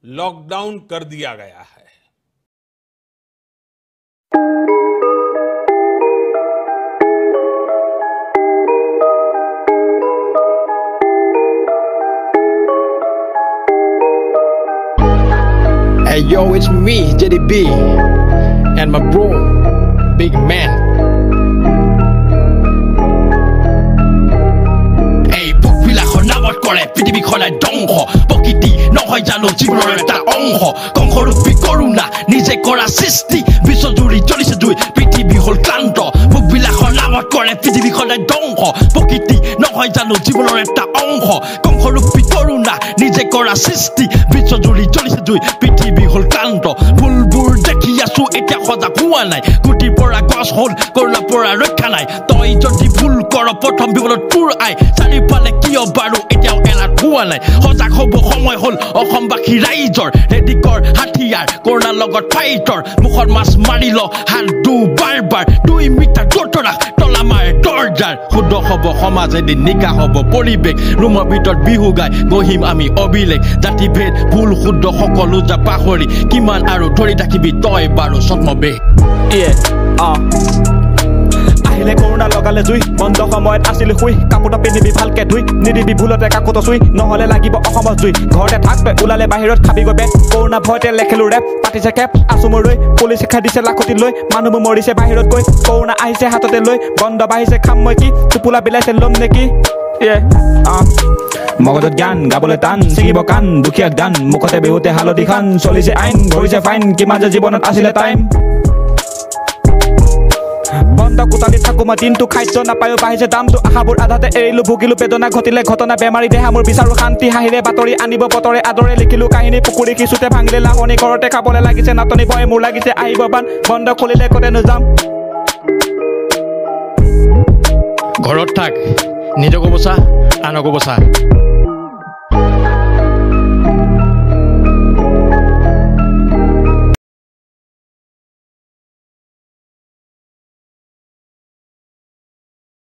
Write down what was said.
Lockdown कर दिया गया है। Hey yo, it's me, JDB, and my bro, Big Man. Hey, pukbilakon nawat kore, prithibikhonai dongho, prokiti nohoy jano jiboner eta ongho, konghorupi koruna, nije kora sisti, biswojuri cholise jui, prithibi hol klanto, pukbilakon nawat kore, prithibikhonai dongho, prokiti nohoy jano jiboner eta ongho, konghorupi koruna, nije kora sisti, biswojuri cholise jui, prithibi hol klanto, bulbul dekhi asu etia khoja kuwa nai, guti pora gos hol, korla pora rakha nai, toi jodi bhul kor prothom bibolot tur ai, sari pale kiyo baru etiao elar kuwa nai, hojak hobo somoy hol অসমবাসী ৰাইজৰ ready কৰ হাতিয়াৰ corona লগত ফাইটৰ মুখৰ মাছ মাৰি ল হাত দুবাৰ বাৰ 2 মিটাৰ দূৰতৰা তলামাৰ দৰজাৰ শুদ্ধ হ'ব সমাজেদি নিকা হ'ব পৰিৱেশ ৰুমৰ ভিতৰত বিহু গাই গহিম আমি অবিলেখ জাতি ভেদ ভুল শুদ্ধ সকলো যা পাহৰি কিমান আৰু ধৰি থাকিবি তই বাৰু সত্মবে আহিলে কৰোনা লগালে জুই বন্ধ সময়ত আছিল শুই কাপোৰটা পিন্ধিবি ভালকে ধুই নিদিবি ভুলতে কাকোটো চুই নহলে লাগিব অসমত জুই ঘৰতে থাক তই ওলালে বাহিৰত খাবি গৈ বেগ কৰোনা ভয়তে লেখিলো ৰেপ পাতিছে কেপ আছো মোৰ ৰৈ পুলিচে খাই লাখতি লৈ মানুহবোৰ মৰিছে বাহিৰত গৈ কৰোনা আহিছে হাততে লৈ বন্ধ বাঢ়িছে খাম মই কি টোপোলা বিলাইছে লম নেকি মগজত জ্ঞান গাবলৈ টান ছিঙিব কাণ দুখীয়া গান মুখতে বিহুতে হালধি খান চলিছে আইন ধৰিছে ফাইন কিমান যে জীৱনত আছিলে টাইম বন্ধ কোটালি থাকো মই দিনটো খাদ্য নাপায়ো বাঢ়িছে দামটো আশাবোৰ আধাতে এৰিলো ভুগিলো বেদনা ঘটিলে ঘটনা বেমাৰী দেহা মোৰ বিচাৰো শান্তি হাঁহিৰে বাতৰি আনিব বতৰে আদৰে লিখিলো কাহিনী পুখুৰী কিছুতে ভাঙিলে লাহনি ঘৰতে খাবলৈ লাগিছে নাটনি ভয় মোৰ লাগিছে আহিব বান বন্ধ খুলিলে ক'তেনো যাম ঘৰত থাক নিজকো বচা আনকো বচা